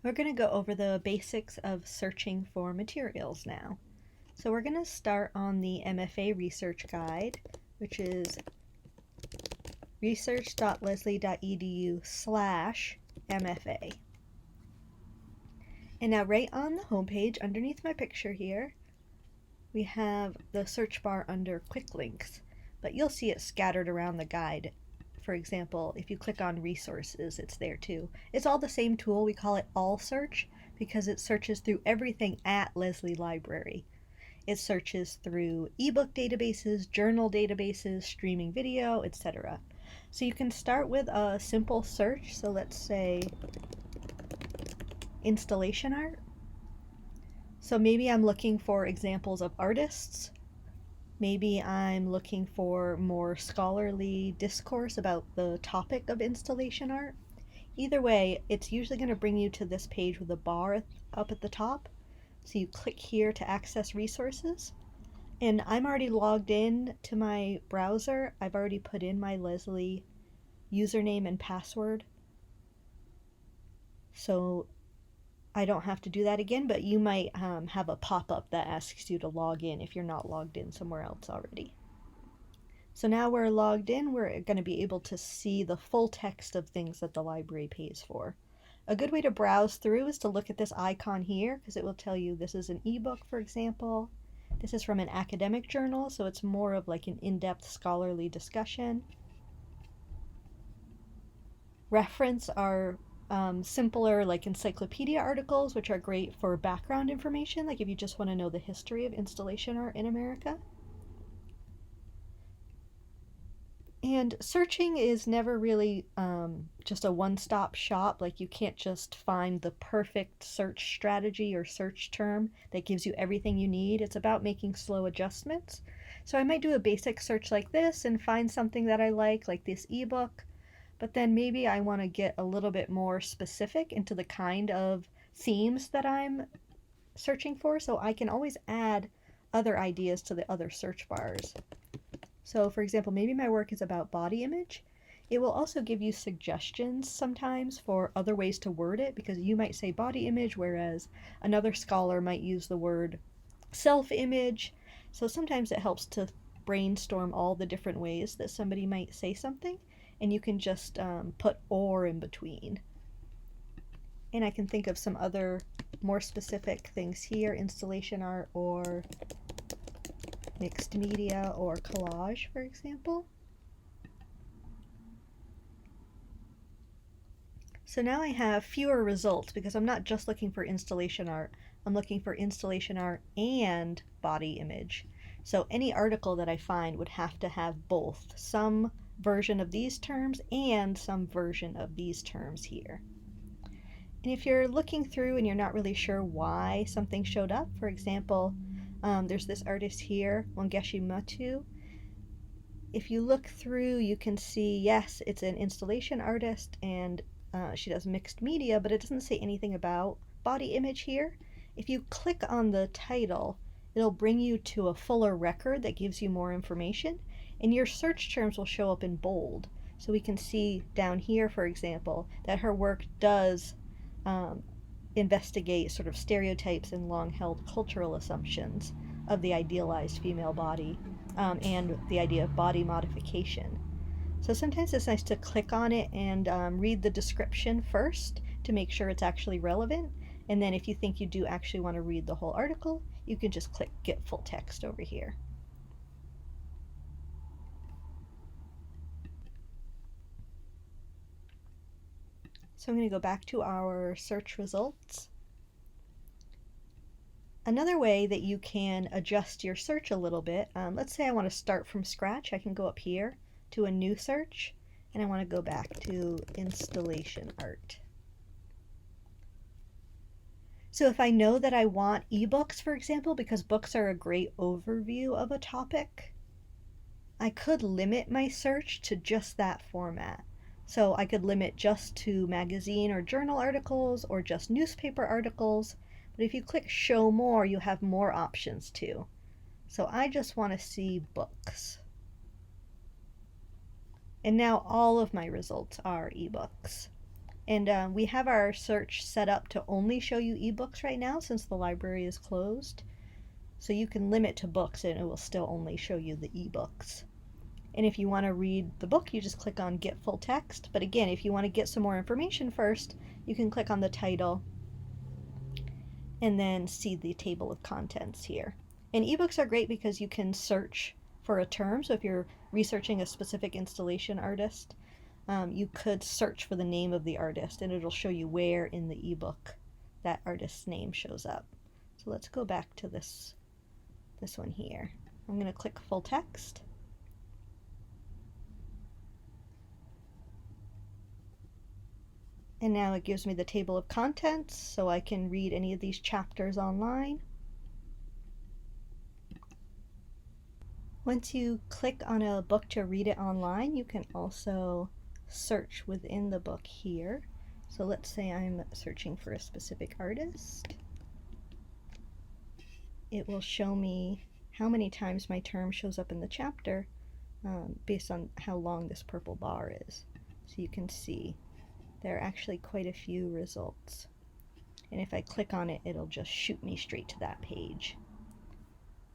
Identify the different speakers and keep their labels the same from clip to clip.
Speaker 1: We're going to go over the basics of searching for materials now. So we're going to start on the MFA Research Guide, which is research.leslie.edu/MFA. And now right on the homepage, underneath my picture here, we have the search bar under Quick Links, but you'll see it scattered around the guide. For example, if you click on resources, it's there too. It's all the same tool. We call it All Search because it searches through everything at Leslie Library. It searches through ebook databases, journal databases, streaming video, etc. So you can start with a simple search. So let's say installation art. So maybe I'm looking for examples of artists. Maybe I'm looking for more scholarly discourse about the topic of installation art. Either way, it's usually going to bring you to this page with a bar up at the top. So you click here to access resources. And I'm already logged in to my browser. I've already put in my Leslie username and password. So I don't have to do that again, but you might have a pop-up that asks you to log in if you're not logged in somewhere else already. So now we're logged in, we're going to be able to see the full text of things that the library pays for. A good way to browse through is to look at this icon here, because it will tell you this is an ebook, for example. This is from an academic journal, so it's more of like an in-depth scholarly discussion. Reference are simpler like encyclopedia articles, which are great for background information, like if you just want to know the history of installation art in America. And searching is never really just a one-stop shop. Like you can't just find the perfect search strategy or search term that gives you everything you need. It's about making slow adjustments. So I might do a basic search like this and find something that I like this ebook. But then maybe I want to get a little bit more specific into the kind of themes that I'm searching for, so I can always add other ideas to the other search bars. So for example, maybe my work is about body image. It will also give you suggestions sometimes for other ways to word it, because you might say body image, whereas another scholar might use the word self-image. So sometimes it helps to brainstorm all the different ways that somebody might say something, and you can just put or in between. And I can think of some other more specific things here, installation art or mixed media or collage, for example. So now I have fewer results because I'm not just looking for installation art, I'm looking for installation art and body image. So any article that I find would have to have both some version of these terms and some version of these terms here. And if you're looking through and you're not really sure why something showed up, for example, there's this artist here, Wangechi Matu. If you look through, you can see, yes, it's an installation artist and she does mixed media, but it doesn't say anything about body image here. If you click on the title, it'll bring you to a fuller record that gives you more information, and your search terms will show up in bold. So we can see down here, for example, that her work does investigate sort of stereotypes and long-held cultural assumptions of the idealized female body and the idea of body modification. So sometimes it's nice to click on it and read the description first to make sure it's actually relevant. And then if you think you do actually want to read the whole article, you can just click Get Full Text over here. So I'm going to go back to our search results. Another way that you can adjust your search a little bit, let's say I want to start from scratch, I can go up here to a new search, and I want to go back to installation art. So if I know that I want ebooks, for example, because books are a great overview of a topic, I could limit my search to just that format. So I could limit just to magazine or journal articles or just newspaper articles. But if you click show more, you have more options too. So I just want to see books. And now all of my results are ebooks. And we have our search set up to only show you ebooks right now since the library is closed. So you can limit to books and it will still only show you the ebooks. And if you want to read the book, you just click on Get Full Text. But again, if you want to get some more information first, you can click on the title and then see the table of contents here. And ebooks are great because you can search for a term. So if you're researching a specific installation artist, you could search for the name of the artist and it'll show you where in the ebook that artist's name shows up. So let's go back to this one here. I'm going to click full text. And now it gives me the table of contents so I can read any of these chapters online. Once you click on a book to read it online, you can also search within the book here. So let's say I'm searching for a specific artist. It will show me how many times my term shows up in the chapter based on how long this purple bar is. So you can see there are actually quite a few results. And if I click on it, it'll just shoot me straight to that page.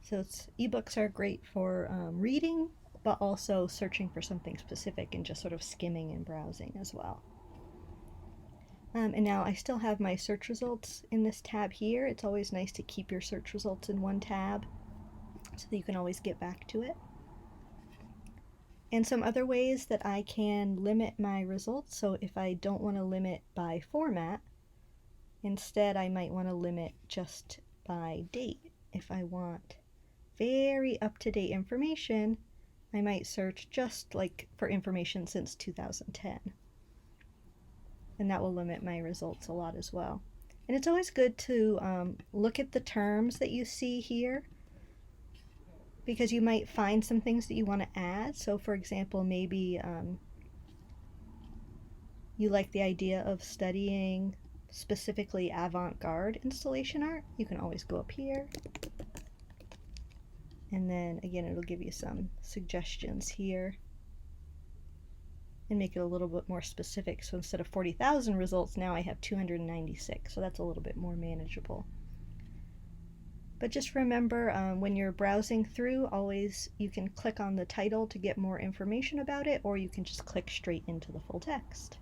Speaker 1: So ebooks are great for reading, but also searching for something specific and just sort of skimming and browsing as well. And now I still have my search results in this tab here. It's always nice to keep your search results in one tab so that you can always get back to it. And some other ways that I can limit my results. So if I don't want to limit by format, instead I might want to limit just by date. If I want very up-to-date information, I might search just like for information since 2010. And that will limit my results a lot as well. And it's always good to look at the terms that you see here because you might find some things that you want to add. So for example, maybe you like the idea of studying specifically avant-garde installation art. You can always go up here. And then again, it'll give you some suggestions here and make it a little bit more specific. So instead of 40,000 results, now I have 296. So that's a little bit more manageable. But just remember, when you're browsing through, always you can click on the title to get more information about it, or you can just click straight into the full text.